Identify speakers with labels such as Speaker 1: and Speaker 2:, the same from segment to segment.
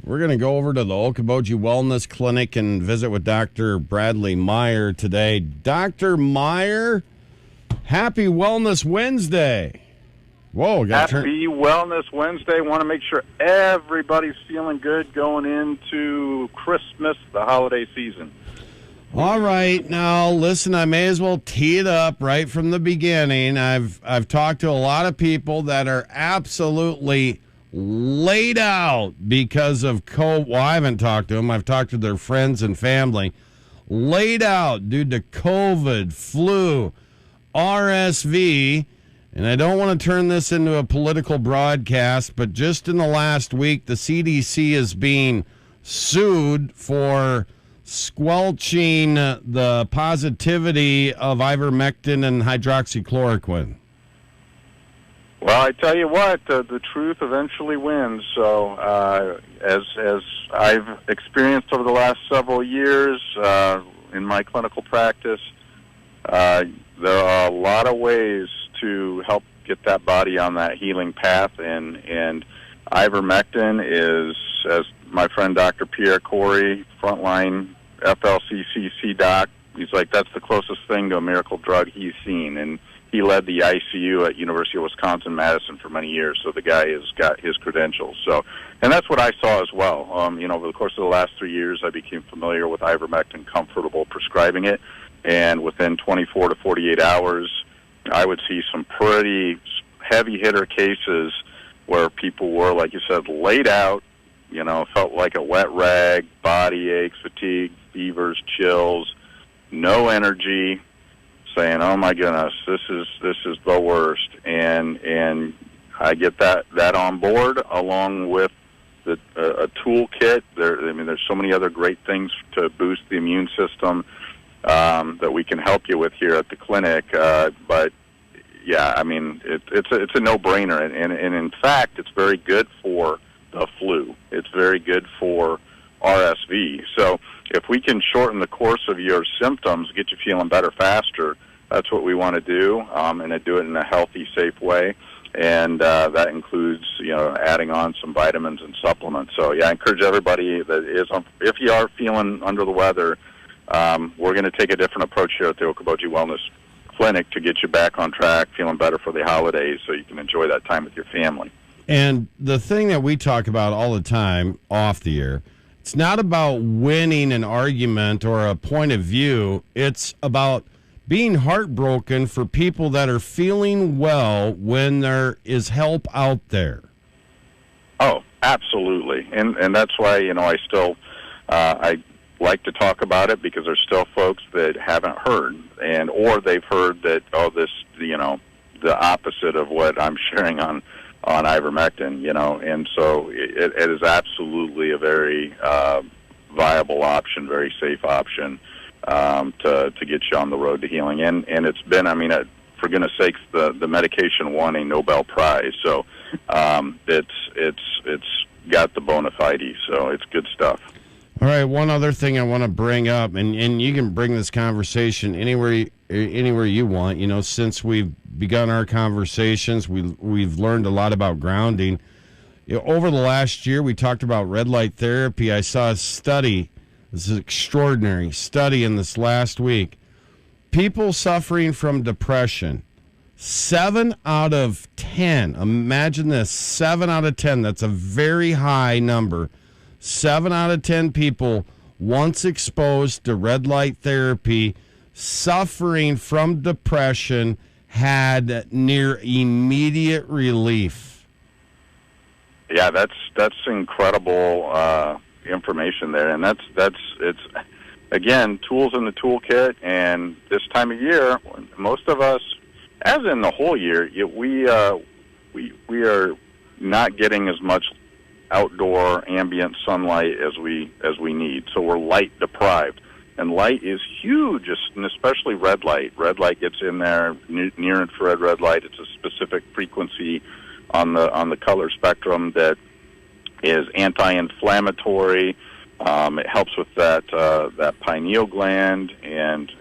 Speaker 1: We're going to go over to the Okoboji Wellness Clinic and visit with Dr. Bradley Meyer today. Dr. Meyer, happy Wellness Wednesday. Whoa,
Speaker 2: Happy Wellness Wednesday. Want to make sure everybody's feeling good going into Christmas, the holiday season.
Speaker 1: All right, now listen, I may as well tee it up right from the beginning. I've talked to a lot of people that are absolutely laid out because of COVID. Well, I haven't talked to them. I've talked to their friends and family. Laid out due to COVID, flu, RSV, and I don't want to turn this into a political broadcast, but just in the last week, the CDC is being sued for squelching the positivity of ivermectin and hydroxychloroquine.
Speaker 2: Well, I tell you what, the truth eventually wins. So, as I've experienced over the last several years in my clinical practice, there are a lot of ways to help get that body on that healing path, and ivermectin is, as my friend Dr. Pierre Corey, frontline FLCCC doc, he's like, that's the closest thing to a miracle drug he's seen, and he led the ICU at University of Wisconsin-Madison for many years, so the guy has got his credentials. So, and that's what I saw as well. Over the course of the last 3 years, I became familiar with ivermectin, comfortable prescribing it, and within 24 to 48 hours, I would see some pretty heavy-hitter cases where people were, like you said, laid out, felt like a wet rag, body aches, fatigue, fevers, chills, no energy, saying, "Oh my goodness, this is the worst," and I get that on board along with a toolkit. There's so many other great things to boost the immune system that we can help you with here at the clinic. But yeah, it's a no-brainer, and in fact, it's very good for the flu. It's very good for RSV. So if we can shorten the course of your symptoms, get you feeling better faster, that's what we want to do, and do it in a healthy, safe way. And that includes, adding on some vitamins and supplements. So, yeah, I encourage everybody that is, if you are feeling under the weather, we're going to take a different approach here at the Okoboji Wellness Clinic to get you back on track, feeling better for the holidays so you can enjoy that time with your family.
Speaker 1: And the thing that we talk about all the time off the air, it's not about winning an argument or a point of view. It's about being heartbroken for people that are feeling well when there is help out there.
Speaker 2: Oh, absolutely. And that's why, I still, I like to talk about it, because there's still folks that haven't heard, or they've heard that, the opposite of what I'm sharing on ivermectin, and so it is absolutely a very viable option, very safe option to get you on the road to healing. And it's been, for goodness sakes, the medication won a Nobel Prize, so it's got the bona fides, so it's good stuff.
Speaker 1: All right, one other thing I want to bring up, and you can bring this conversation anywhere you want. Since we've begun our conversations, we've learned a lot about grounding. Over the last year, we talked about red light therapy. I saw a study, this is an extraordinary study in this last week. People suffering from depression, 7 out of 10, imagine this, 7 out of 10, that's a very high number. 7 out of 10 people once exposed to red light therapy suffering from depression had near immediate relief.
Speaker 2: Yeah, that's incredible information there, and it's again, tools in the toolkit. And this time of year, most of us, as in the whole year, we are not getting as much outdoor ambient sunlight as we need, so we're light deprived, and light is huge, and especially red light. Red light gets in there, near infrared red light. It's a specific frequency on the color spectrum that is anti-inflammatory. It helps with that pineal gland and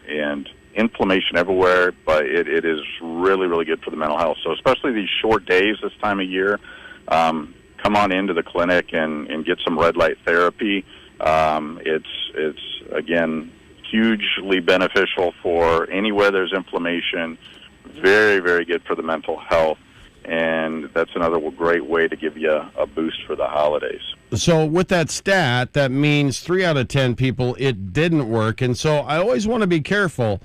Speaker 2: inflammation everywhere, but it is really, really good for the mental health. So especially these short days this time of year, come on into the clinic and get some red light therapy. It's again hugely beneficial for anywhere there's inflammation. Very, very good for the mental health, and that's another great way to give you a boost for the holidays.
Speaker 1: So with that stat, that means 3 out of 10 people, it didn't work. And so I always want to be careful,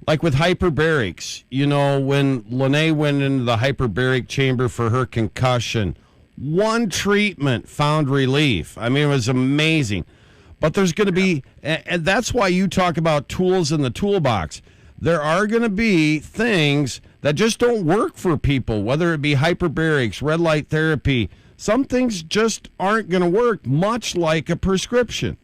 Speaker 1: like with hyperbarics. You know, when Lene went into the hyperbaric chamber for her concussion, one treatment found relief. I mean, it was amazing. But there's going to be, and that's why you talk about tools in the toolbox. There are going to be things that just don't work for people, whether it be hyperbarics, red light therapy. Some things just aren't going to work, much like a prescription.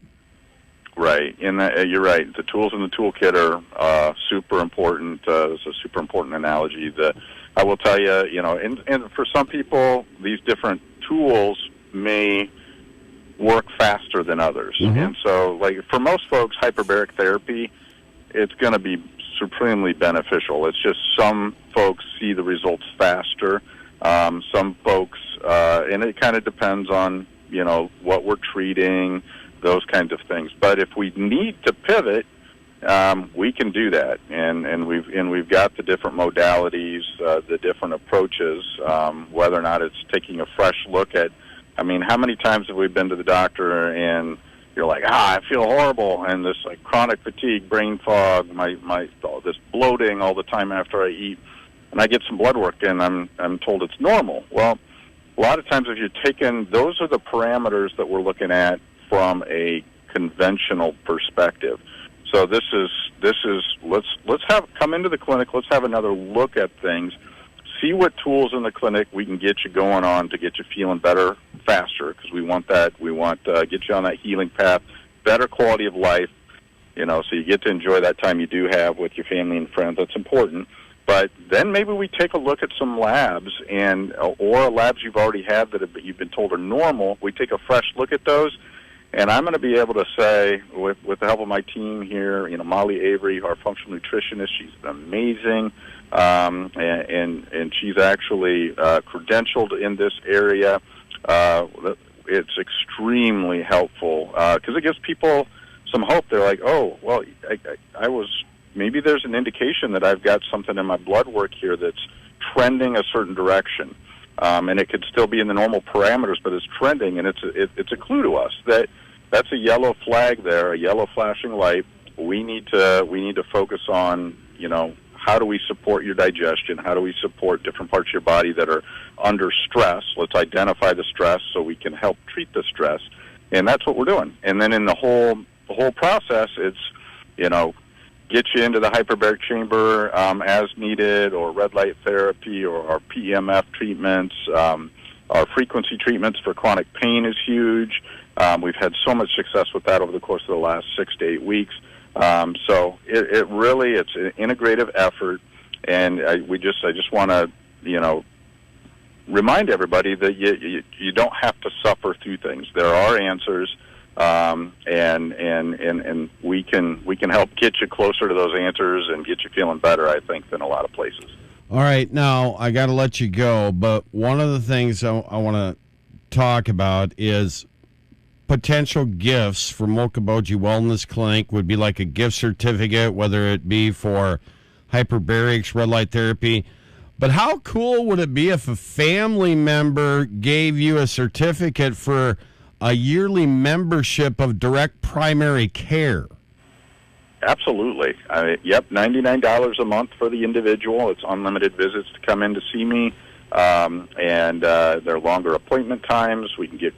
Speaker 2: Right, and you're right. The tools in the toolkit are super important. It's a super important analogy. That I will tell you, you know, and for some people, these different tools may work faster than others. Mm-hmm. And so, like, for most folks, hyperbaric therapy, it's going to be supremely beneficial. It's just some folks see the results faster. Some folks, and it kind of depends on, you know, what we're treating, those kinds of things. But if we need to pivot, we can do that, and we've got the different modalities, the different approaches. Whether or not it's taking a fresh look at, I mean, how many times have we been to the doctor and you're like, I feel horrible, and this like chronic fatigue, brain fog, this bloating all the time after I eat, and I get some blood work and I'm told it's normal. Well, a lot of times if you're taking, those are the parameters that we're looking at from a conventional perspective. So this is let's come into the clinic, let's have another look at things, see what tools in the clinic we can get you going on to get you feeling better faster, because we want that. We want get you on that healing path, better quality of life, you know, so you get to enjoy that time you do have with your family and friends. That's important. But then maybe we take a look at some labs, and or labs you've already had that you've been told are normal. We take a fresh look at those, and I'm going to be able to say, with the help of my team here, you know, Molly Avery, our functional nutritionist, she's amazing, and she's actually credentialed in this area. It's extremely helpful because it gives people some hope. They're like, oh, well, I was, maybe there's an indication that I've got something in my blood work here that's trending a certain direction. And it could still be in the normal parameters, but it's trending, and it's a clue to us that that's a yellow flag there, a yellow flashing light. We need to focus on, you know, how do we support your digestion? How do we support different parts of your body that are under stress? Let's identify the stress so we can help treat the stress, and that's what we're doing. And then in the whole process, it's, you know, get you into the hyperbaric chamber as needed, or red light therapy, or our PEMF treatments. Our frequency treatments for chronic pain is huge. We've had so much success with that over the course of the last 6 to 8 weeks. So it really, it's an integrative effort, and I just want to, you know, remind everybody that you don't have to suffer through things. There are answers. And we can help get you closer to those answers and get you feeling better, I think, than a lot of places.
Speaker 1: All right, now I got to let you go, but one of the things I want to talk about is potential gifts from Okoboji Wellness Clinic. Would be like a gift certificate, whether it be for hyperbarics, red light therapy. But how cool would it be if a family member gave you a certificate for a yearly membership of direct primary care?
Speaker 2: Absolutely. Yep, $99 a month for the individual. It's unlimited visits to come in to see me, and there are longer appointment times. We can get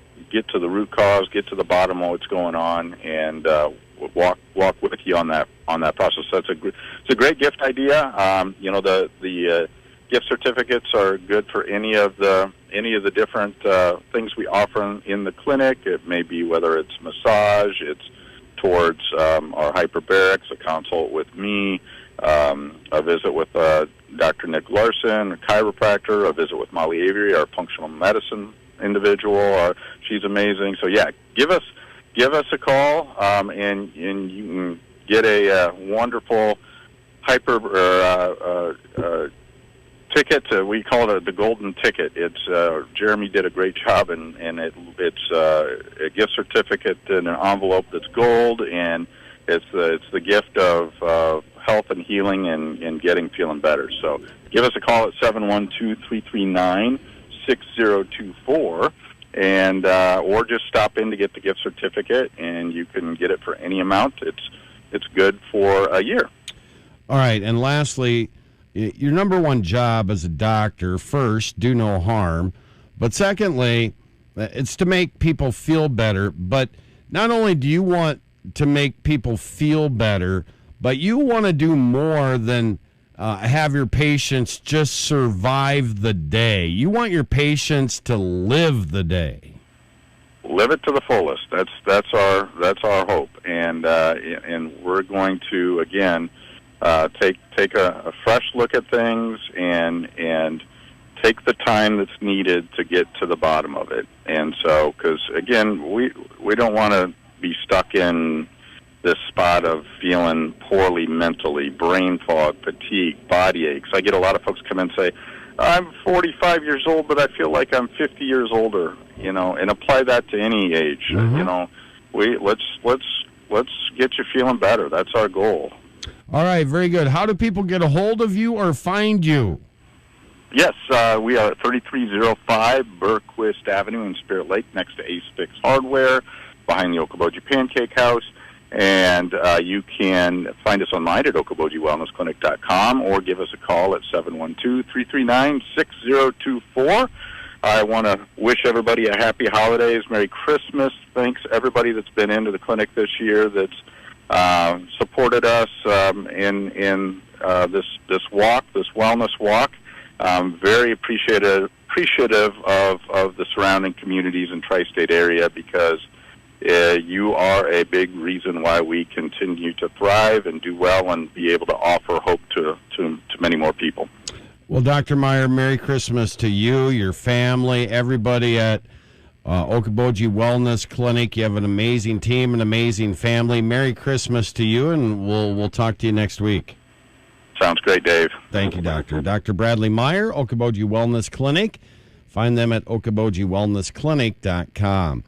Speaker 2: to the root cause, get to the bottom of what's going on, and walk with you on that process. So it's a great gift idea. You know, the gift certificates are good for any of the different things we offer in the clinic. It may be whether it's massage, it's towards our hyperbarics, a consult with me, a visit with Dr. Nick Larson, a chiropractor, a visit with Molly Avery, our functional medicine individual. She's amazing. So yeah, give us a call, and you can get a wonderful ticket. We call it the golden ticket. It's Jeremy did a great job, and it's a gift certificate in an envelope that's gold, and it's the gift of health and healing and feeling better. So give us a call at 712-339-6024, and or just stop in to get the gift certificate, and you can get it for any amount. It's good for a year.
Speaker 1: All right, and lastly, your number one job as a doctor, first, do no harm. But secondly, it's to make people feel better. But not only do you want to make people feel better, but you want to do more than have your patients just survive the day. You want your patients to live the day.
Speaker 2: Live it to the fullest. That's our hope, and we're going to again take a fresh look at things and take the time that's needed to get to the bottom of it. And so, because again, we don't want to be stuck in this spot of feeling poorly mentally, brain fog, fatigue, body aches. I get a lot of folks come in and say, I'm 45 years old, but I feel like I'm 50 years older, and apply that to any age.
Speaker 1: Mm-hmm.
Speaker 2: Let's get you feeling better. That's our goal.
Speaker 1: All right, very good. How do people get a hold of you or find you?
Speaker 2: Yes, we are at 3305 Burquist Avenue in Spirit Lake, next to Ace Fix Hardware, behind the Okoboji Pancake House. And you can find us online at okobojiwellnessclinic.com or give us a call at 712-339-6024. I want to wish everybody a happy holidays, Merry Christmas. Thanks everybody that's been into the clinic this year, that's supported us in this walk, this wellness walk. Very appreciative of the surrounding communities in tri-state area, because you are a big reason why we continue to thrive and do well and be able to offer hope to many more people.
Speaker 1: Well, Dr. Meyer, Merry Christmas to you, your family, everybody at Okoboji Wellness Clinic. You have an amazing team, an amazing family. Merry Christmas to you, and we'll talk to you next week.
Speaker 2: Sounds great, Dave.
Speaker 1: Thank you, Doctor. Dr. Bradley Meyer, Okoboji Wellness Clinic. Find them at okobojiwellnessclinic.com.